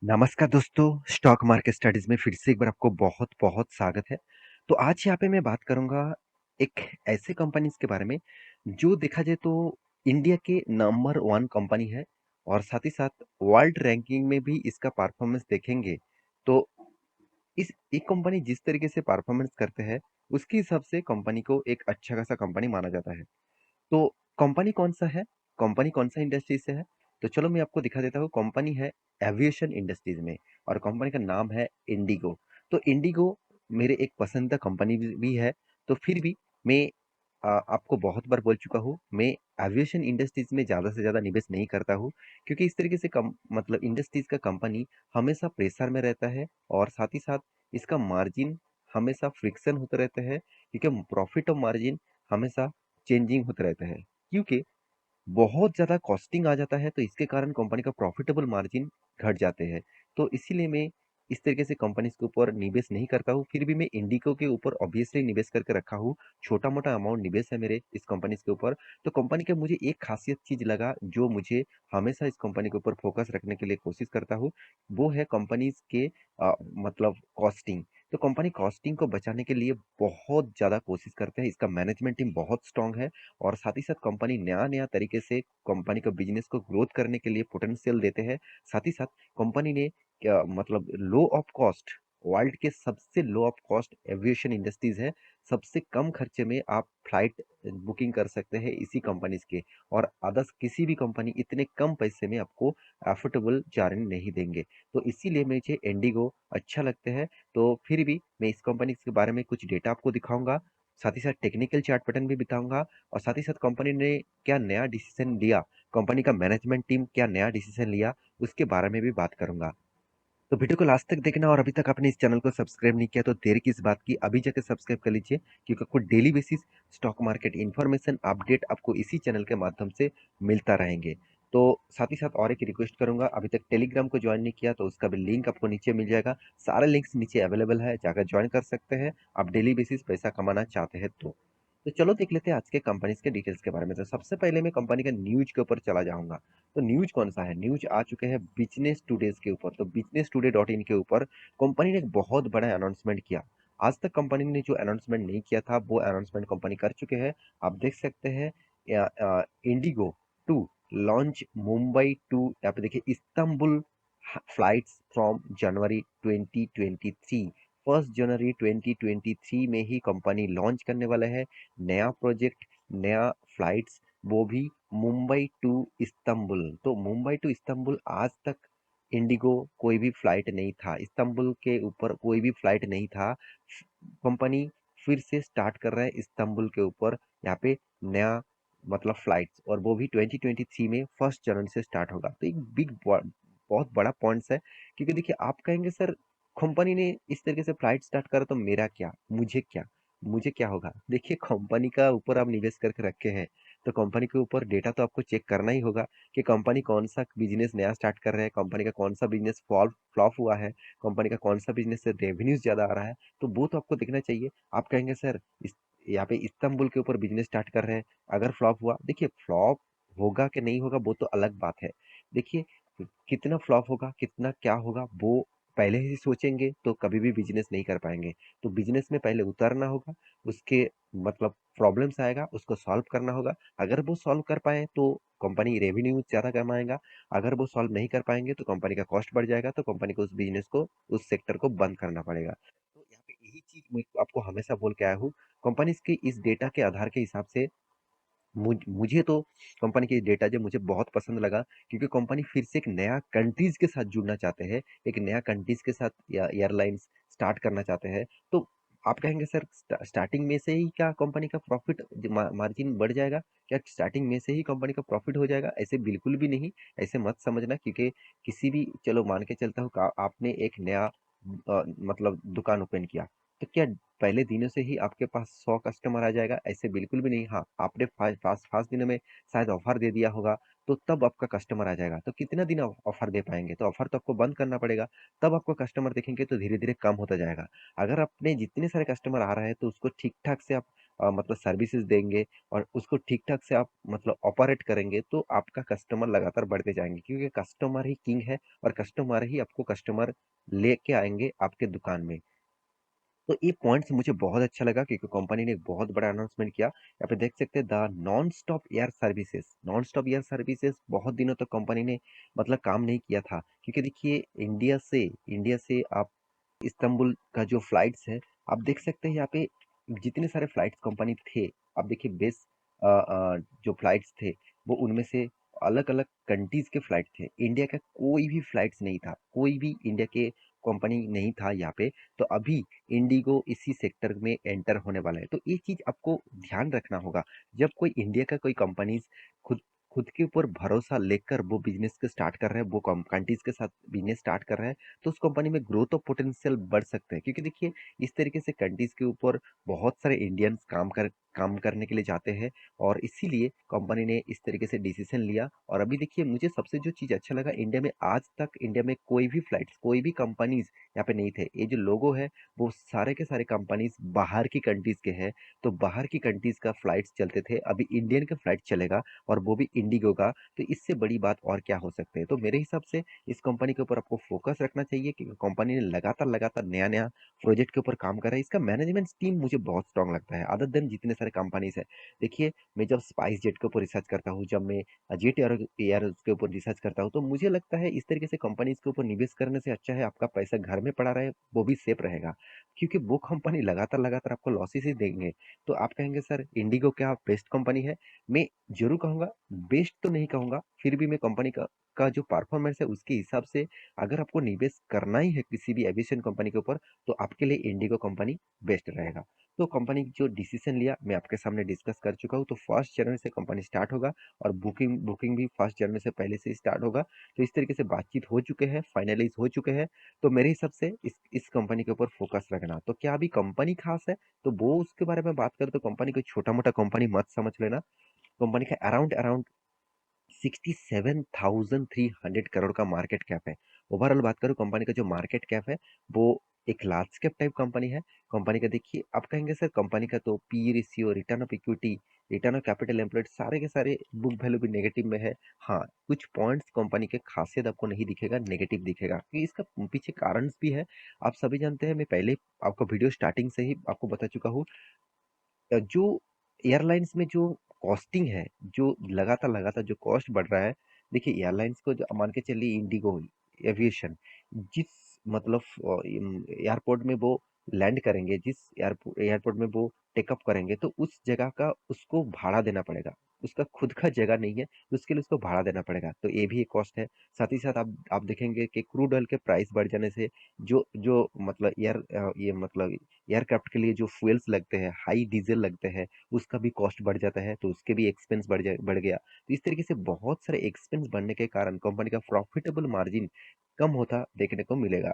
नमस्कार दोस्तों, stock market studies में फिर से एक बार आपको बहुत-बहुत स्वागत है। तो आज यहाँ पे मैं बात करूँगा एक ऐसे कंपनीज़ के बारे में, जो देखा जाए तो इंडिया के नंबर 1 कंपनी है और साथ ही साथ वर्ल्ड रैंकिंग में भी इसका परफॉर्मेंस देखेंगे, तो इस एक कंपनी जिस तरीके से परफॉर्मेंस करते हैं, उसके हिसाब से कंपनी को एक अच्छा खासा कंपनी माना जाता है। तो कंपनी कौन-सा है? कंपनी कौन-सा इंडस्ट्री से है? तो चलो मैं आपको दिखा देता हूँ। कंपनी है एविएशन इंडस्ट्रीज़ में और कंपनी का नाम है इंडिगो। तो इंडिगो मेरे एक पसंदीदा कंपनी भी है। तो फिर भी मैं आपको बहुत बार बोल चुका हूँ, मैं एविएशन इंडस्ट्रीज़ में ज़्यादा से ज़्यादा निवेश नहीं करता हूँ, क्योंकि इस तरीके से कम मतलब इंडस्ट्रीज़ का कंपनी हमेशा प्रेशर में रहता है और साथ ही साथ इसका मार्जिन हमेशा फ्रिक्शन होते रहते हैं, क्योंकि प्रॉफिट और मार्जिन हमेशा चेंजिंग होते रहते हैं। क्योंकि बहुत ज़्यादा कॉस्टिंग आ जाता है, तो इसके कारण कंपनी का प्रॉफिटेबल मार्जिन घट जाते हैं। तो इसीलिए मैं इस तरीके से कंपनीज़ के ऊपर निवेश नहीं करता हूँ। फिर भी मैं इंडिगो के ऊपर ऑब्वियसली निवेश करके रखा हूँ। छोटा-मोटा अमाउंट निवेश है मेरे इस कंपनीज़ के ऊपर। तो कंपनी का मुझे एक खासियत चीज़ लगा, जो मुझे हमेशा इस कंपनी के ऊपर फोकस रखने के लिए कोशिश करता हूँ, वो है कंपनीज़ के मतलब कॉस्टिंग। तो कंपनी कॉस्टिंग को बचाने के लिए बहुत ज़्यादा कोशिश करते हैं। इसका मैनेजमेंट टीम बहुत स्ट्रॉन्ग है और साथ ही साथ कंपनी नया-नया तरीके से कंपनी का बिज़नेस को ग्रोथ करने के लिए पोटेंशियल देते हैं। साथ ही साथ कंपनी ने क्या मतलब लो ऑफ कॉस्ट, वर्ल्ड के सबसे लो ऑफ कॉस्ट एविएशन इंडस्ट्रीज़ है। सबसे कम खर्चे में आप फ्लाइट बुकिंग कर सकते हैं इसी कंपनीज़ के, और अदर्स किसी भी कंपनी इतने कम पैसे में आपको अफोर्डेबल जर्नी नहीं देंगे। तो इसीलिए मुझे इंडिगो अच्छा लगता है। तो फिर भी मैं इस कंपनी के बारे में कुछ डेटा आपको दिखाऊँगा, साथ ही साथ टेक्निकल चार्ट पैटर्न भी बताऊँगा और साथ ही साथ कंपनी ने क्या नया डिसीजन लिया, कंपनी का मैनेजमेंट टीम क्या नया डिसीजन लिया, उसके बारे में भी बात करूंगा। तो वीडियो को लास्ट तक देखना और अभी तक आपने इस चैनल को सब्सक्राइब नहीं किया तो देर किस बात की, अभी जाकर सब्सक्राइब कर लीजिए, क्योंकि आपको daily basis stock market information update आपको इसी चैनल के माध्यम से मिलता रहेंगे। तो साथ ही साथ और एक रिक्वेस्ट करूंगा, अभी तक टेलीग्राम को ज्वाइन नहीं किया तो उसका भी लिंक आपको नीचे मिल जाएगा। सारे लिंक्स नीचे अवेलेबल है, जाकर ज्वाइन कर सकते हैं आप डेली बेसिस पैसा कमाना चाहते हैं तो चलो देख लेते हैं आज के कंपनीज के डिटेल्स के बारे में। तो सबसे पहले मैं कंपनी के न्यूज के ऊपर चला जाऊंगा। तो न्यूज कौन सा है? न्यूज आ चुके हैं बिजनेस टुडेज के ऊपर। तो बिजनेस टुडे डॉट इन के ऊपर कंपनी ने एक बहुत बड़ा अनाउंसमेंट किया। आज तक कंपनी ने जो अनाउंसमेंट नहीं किया था, वो अनाउंसमेंट कंपनी कर चुके हैं। आप देख सकते हैं IndiGo to launch Mumbai to, यहाँ पे देखिए इस्तांबुल फ्लाइट्स फ्रॉम जनवरी 2023। 1 जनवरी 2023 में ही कंपनी लॉन्च करने वाला है नया प्रोजेक्ट, नया फ्लाइट्स, वो भी मुंबई टू इस्तांबुल। तो मुंबई टू इस्तांबुल आज तक इंडिगो कोई भी फ्लाइट नहीं था, इस्तांबुल के ऊपर कोई भी फ्लाइट नहीं था। कंपनी फिर से स्टार्ट कर रहा है इस्तांबुल के ऊपर यहाँ पे नया मतलब फ्लाइट्स, और वो भी 2023 में 1 जनवरी से स्टार्ट होगा। तो एक बहुत बड़ा पॉइंट्स है, क्योंकि देखिए आप कहेंगे सर कंपनी ने इस तरीके से फ्लाइट स्टार्ट करा तो मेरा क्या, मुझे क्या होगा? देखिए कंपनी का ऊपर आप निवेश करके रखे हैं, तो कंपनी के ऊपर डेटा तो आपको चेक करना ही होगा कि कंपनी कौन सा बिजनेस नया स्टार्ट कर रहा है, कंपनी का कौन सा बिजनेस फ्लॉप फ्लॉप हुआ है, कंपनी का कौन सा बिजनेस से रेवेन्यूज ज्यादा आ रहा है। तो वो तो आपको देखना चाहिए। आप कहेंगे सर यहाँ पे इस्तांबुल के ऊपर बिजनेस स्टार्ट कर रहे हैं, अगर फ्लॉप हुआ, देखिए फ्लॉप होगा कि नहीं होगा वो तो अलग बात है। देखिए कितना फ्लॉप होगा, कितना क्या होगा, वो पहले ही सोचेंगे तो कभी भी बिजनेस नहीं कर पाएंगे। तो बिजनेस में पहले उतरना होगा, उसके मतलब प्रॉब्लम्स आएगा, उसको सॉल्व करना होगा। अगर वो सॉल्व कर पाए तो कंपनी रेवेन्यू ज्यादा कमाएगा, अगर वो सॉल्व नहीं कर पाएंगे तो कंपनी का कॉस्ट बढ़ जाएगा, तो कंपनी को उस बिजनेस को, उस सेक्टर को बंद करना पड़ेगा। तो यहाँ पे यही चीज मैं आपको हमेशा बोल के आया हूँ। कंपनी के इस डेटा के आधार के हिसाब से मुझे तो कंपनी की डेटा जो मुझे बहुत पसंद लगा, क्योंकि कंपनी फिर से एक नया कंट्रीज के साथ जुड़ना चाहते हैं, एक नया कंट्रीज के साथ या एयरलाइंस स्टार्ट करना चाहते हैं। तो आप कहेंगे सर स्टार्टिंग में से ही क्या कंपनी का प्रॉफिट मार्जिन बढ़ जाएगा, क्या स्टार्टिंग में से ही कंपनी का प्रॉफिट हो जाएगा? ऐसे बिल्कुल भी नहीं, ऐसे मत समझना। क्योंकि किसी भी, चलो मान के चलता हूँ आपने एक नया मतलब दुकान ओपन किया, तो क्या पहले दिनों से ही आपके पास 100 कस्टमर आ जाएगा? ऐसे बिल्कुल भी नहीं। हाँ, आपने फास्ट दिनों में शायद ऑफर दे दिया होगा, तो तब आपका कस्टमर आ जाएगा। तो कितना दिन आप ऑफर दे पाएंगे? तो ऑफर तो आपको बंद करना पड़ेगा, तब आपको कस्टमर देखेंगे तो धीरे धीरे कम होता जाएगा। अगर अपने जितने सारे कस्टमर आ रहे हैं तो उसको ठीक ठाक से आप मतलब सर्विसेज देंगे और उसको ठीक-ठाक से आप मतलब ऑपरेट करेंगे, तो आपका कस्टमर लगातार बढ़ते जाएँगे क्योंकि कस्टमर ही किंग है और कस्टमर ही आपको कस्टमर लेके आएँगे आपके दुकान में। तो ये पॉइंट्स मुझे बहुत अच्छा लगा क्योंकि कंपनी ने एक बहुत बड़ा अनाउंसमेंट किया। यहाँ पे देख सकते हैं the non stop air services, non stop air services बहुत दिनों तक कंपनी ने मतलब काम नहीं किया था क्योंकि देखिए इंडिया से आप इस्तांबुल का जो फ्लाइट्स है, आप देख सकते हैं यहाँ पे जितने सारे फ्लाइट्स कंपनी थे, आप देखिए बेस जो फ्लाइट्स थे वो उनमें से अलग अलग कंट्रीज के फ्लाइट थे। इंडिया का कोई भी फ्लाइट्स नहीं था, कोई भी इंडिया के कंपनी नहीं था यहाँ पे। तो अभी इंडिगो इसी सेक्टर में एंटर होने वाला है, तो ये चीज आपको ध्यान रखना होगा। जब कोई इंडिया का कोई कंपनीज खुद खुद के ऊपर भरोसा लेकर वो बिजनेस को स्टार्ट कर रहे हैं, वो कंट्रीज के साथ बिजनेस स्टार्ट कर रहे हैं, तो उस कंपनी में ग्रोथ ऑफ पोटेंशियल बढ़ सकते हैं क्योंकि देखिए इस तरीके से कंट्रीज के ऊपर बहुत सारे इंडियंस काम करने के लिए जाते हैं और इसीलिए कंपनी ने इस तरीके से डिसीजन लिया। और अभी देखिए मुझे सबसे जो चीज अच्छा लगा, इंडिया में आज तक इंडिया में कोई भी फ्लाइट्स कोई भी कंपनीज यहाँ पे नहीं थे। ये जो लोगो है वो सारे के सारे कंपनीज बाहर की कंट्रीज के हैं। तो बाहर की कंट्रीज का फ्लाइट्स चलते थे, अभी इंडियन का फ्लाइट चलेगा और वो भी इंडिगो का। तो इससे बड़ी बात और क्या हो सकते हैं। तो मेरे हिसाब से इस कंपनी के ऊपर आपको फोकस रखना चाहिए क्योंकि कंपनी ने लगातार लगातार नया नया प्रोजेक्ट के ऊपर काम कर रहा है। इसका मैनेजमेंट टीम मुझे बहुत स्ट्रांग लगता है अदर देन जितने सारे कंपनीज है। देखिए मैं जब स्पाइस जेट के ऊपर रिसर्च करता हूँ, जब मैं जेट एयर एयर के ऊपर रिसर्च करता हूँ, तो मुझे लगता है इस तरीके से कंपनीज के ऊपर निवेश करने से अच्छा है आपका पैसा घर में पड़ा रहे, वो भी सेफ रहेगा। क्योंकि वो कंपनी लगातार लगातार आपको लॉसेस ही देंगे। तो आप कहेंगे सर इंडिगो क्या बेस्ट कंपनी है? मैं जरूर कहूंगा, बेस्ट तो नहीं कहूंगा, फिर भी मैं कंपनी का जो परफॉर्मेंस है उसके हिसाब से अगर आपको निवेश करना ही है किसी भी एविएशन कंपनी के ऊपर, तो आपके लिए इंडिगो कंपनी बेस्ट रहेगा। तो कंपनी जो डिसीजन लिया मैं आपके सामने डिस्कस कर चुका हूँ। तो 1 जनवरी से कंपनी स्टार्ट होगा और बुकिंग बुकिंग भी 1 जनवरी से पहले से स्टार्ट होगा। तो इस तरीके से बातचीत हो चुके हैं, फाइनलाइज हो चुके हैं। तो मेरे हिसाब से इस कंपनी के ऊपर फोकस रखना। तो क्या अभी कंपनी खास है तो वो उसके बारे में बात करें तो कंपनी को छोटा मोटा कंपनी मत समझ लेना। कंपनी का अराउंड अराउंड 67,300 करोड़ का मार्केट कैप है। ओवरऑल बात करूँ कंपनी का जो मार्केट कैप है वो एक लार्ज कैप टाइप कंपनी है। कंपनी का देखिए आप कहेंगे सर कंपनी का तो P ratio, return of equity, return of capital employed सारे के सारे बुक वैल्यू भी नेगेटिव में है। हाँ, कुछ पॉइंट्स कंपनी के खासियत आपको नहीं दिखेगा, नेगेटिव दिखेगा क्योंकि इसका पीछे कारण भी है। आप सभी जानते हैं, मैं पहले आपको वीडियो स्टार्टिंग से ही आपको बता चुका हूँ। जो एयरलाइंस में जो कॉस्टिंग है, जो लगातार लगातार जो कॉस्ट बढ़ रहा है। देखिए एयरलाइंस को जो मान के चलिए इंडिगो एविएशन जिस मतलब एयरपोर्ट में वो लैंड करेंगे, जिस एयरपोर्ट में वो टेकअप करेंगे, तो उस जगह का उसको भाड़ा देना पड़ेगा। उसका खुद का जगह नहीं है, तो उसके लिए उसको भाड़ा देना पड़ेगा, तो ये भी एक कॉस्ट है। साथ ही साथ आप देखेंगे कि क्रूड ऑयल के प्राइस बढ़ जाने से जो जो मतलब ये मतलब एयरक्राफ्ट के लिए जो फ्यूल्स लगते हैं, हाई डीजल लगते हैं, उसका भी कॉस्ट बढ़ जाता है, तो उसके भी एक्सपेंस बढ़ गया। तो इस तरीके से बहुत सारे एक्सपेंस बढ़ने के कारण कंपनी का प्रॉफिटेबल मार्जिन कम होता देखने को मिलेगा।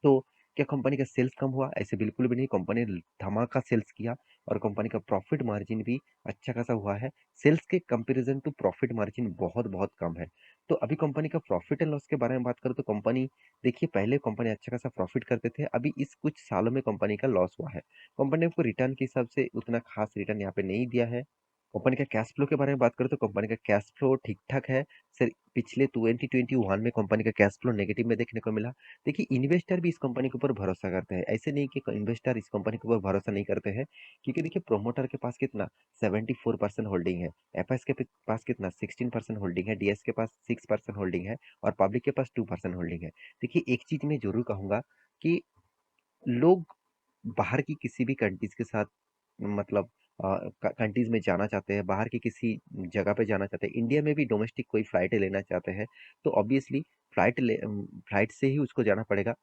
तो क्या कंपनी का सेल्स कम हुआ? ऐसे बिल्कुल भी नहीं, कंपनी ने धमाका सेल्स किया और कंपनी का प्रॉफिट मार्जिन भी अच्छा खासा हुआ है। सेल्स के कंपैरिजन टू प्रॉफिट मार्जिन बहुत बहुत कम है। तो अभी कंपनी का प्रॉफिट एंड लॉस के बारे में बात करूँ तो कंपनी देखिए पहले कंपनी अच्छा खासा प्रॉफिट करते थे, अभी इस कुछ सालों में कंपनी का लॉस हुआ है। कंपनी को रिटर्न के हिसाब से उतना खास रिटर्न यहाँ पे नहीं दिया है। कंपनी का कैश फ्लो के बारे में बात करें तो कंपनी का कैश फ्लो ठीक ठाक है। सर पिछले 2021 में कंपनी का कैश फ्लो नेगेटिव में देखने को मिला। देखिए इन्वेस्टर भी इस कंपनी के ऊपर भरोसा करते हैं, ऐसे नहीं कि इन्वेस्टर इस कंपनी के ऊपर भरोसा नहीं करते हैं। क्योंकि देखिए प्रोमोटर के पास कितना 74% होल्डिंग है, एफएस के पास कितना 16% होल्डिंग है, डीएस के पास 6% होल्डिंग है और पब्लिक के पास 2% होल्डिंग है। देखिए एक चीज मैं जरूर कहूंगा कि लोग बाहर की किसी भी कंट्रीज के साथ मतलब कंट्रीज में जाना चाहते हैं, बाहर की किसी जगह पे जाना चाहते हैं, इंडिया में भी डोमेस्टिक कोई फ्लाइट लेना चाहते हैं, तो ऑब्वियसली फ्लाइट से ही उसको जाना पड़ेगा।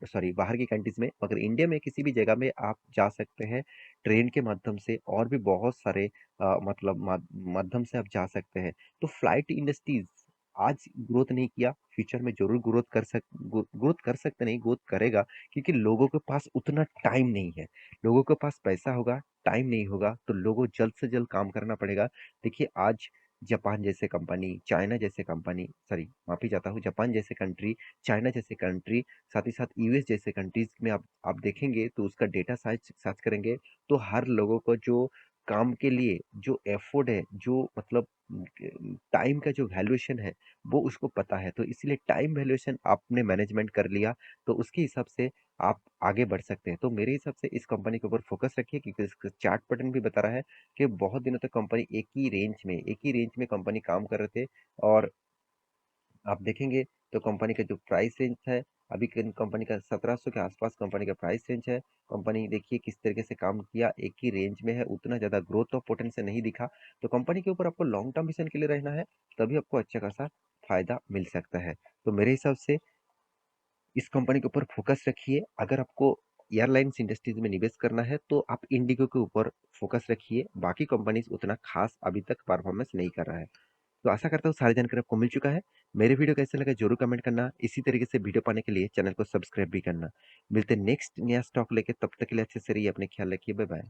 सॉरी बाहर की कंट्रीज में, मगर इंडिया में किसी भी जगह में आप जा सकते हैं ट्रेन के माध्यम से और भी बहुत सारे मतलब माध्यम से आप जा सकते हैं। तो फ्लाइट इंडस्ट्रीज आज ग्रोथ नहीं किया, फ्यूचर में जरूर ग्रोथ कर सकते नहीं, ग्रोथ करेगा क्योंकि लोगों के पास उतना टाइम नहीं है। लोगों के पास पैसा होगा, टाइम नहीं होगा, तो लोगों जल्द से जल्द काम करना पड़ेगा। देखिए आज जापान जैसे कंपनी, चाइना जैसे कंपनी, सॉरी माफ़ी चाहता हूँ, जापान जैसे कंट्री, चाइना जैसे कंट्री, साथ ही साथ यूएस जैसे कंट्रीज़ में आप देखेंगे तो उसका डेटा सर्च सर्च करेंगे, तो हर लोगों को जो काम के लिए जो एफर्ट है, जो मतलब टाइम का जो वैल्यूएशन है, वो उसको पता है। तो इसलिए टाइम वैल्यूएशन आपने मैनेजमेंट कर लिया, तो उसके हिसाब से आप आगे बढ़ सकते हैं। तो मेरे हिसाब से इस कंपनी के ऊपर फ़ोकस रखिए क्योंकि इसका चार्ट पैटर्न भी बता रहा है कि बहुत दिनों तक कंपनी एक ही रेंज में कंपनी काम कर रहे थे और आप देखेंगे तो कंपनी का जो प्राइस रेंज है, अभी कंपनी का 1700 के आसपास कंपनी का प्राइस रेंज है। कंपनी देखिए किस तरीके से काम किया, एक ही रेंज में है, उतना ज़्यादा ग्रोथ ऑफ पोटेंशियल नहीं दिखा। तो कंपनी के ऊपर आपको लॉन्ग टर्म विजन के लिए रहना है, तभी आपको अच्छा खासा फ़ायदा मिल सकता है। तो मेरे हिसाब से इस कंपनी के ऊपर फोकस रखिए। अगर आपको एयरलाइंस इंडस्ट्रीज में निवेश करना है तो आप इंडिगो के ऊपर फोकस रखिए। बाकी कंपनीज उतना खास अभी तक परफॉर्मेंस नहीं कर रहा है। तो आशा करता हूँ सारी जानकारी आपको मिल चुका है। मेरे वीडियो कैसे लगा जरूर कमेंट करना। इसी तरीके से वीडियो पाने के लिए चैनल को सब्सक्राइब भी करना। मिलते हैं नेक्स्ट नया स्टॉक लेके, तब तक के लिए अच्छे से रहिए, अपने ख्याल रखिए। Bye bye.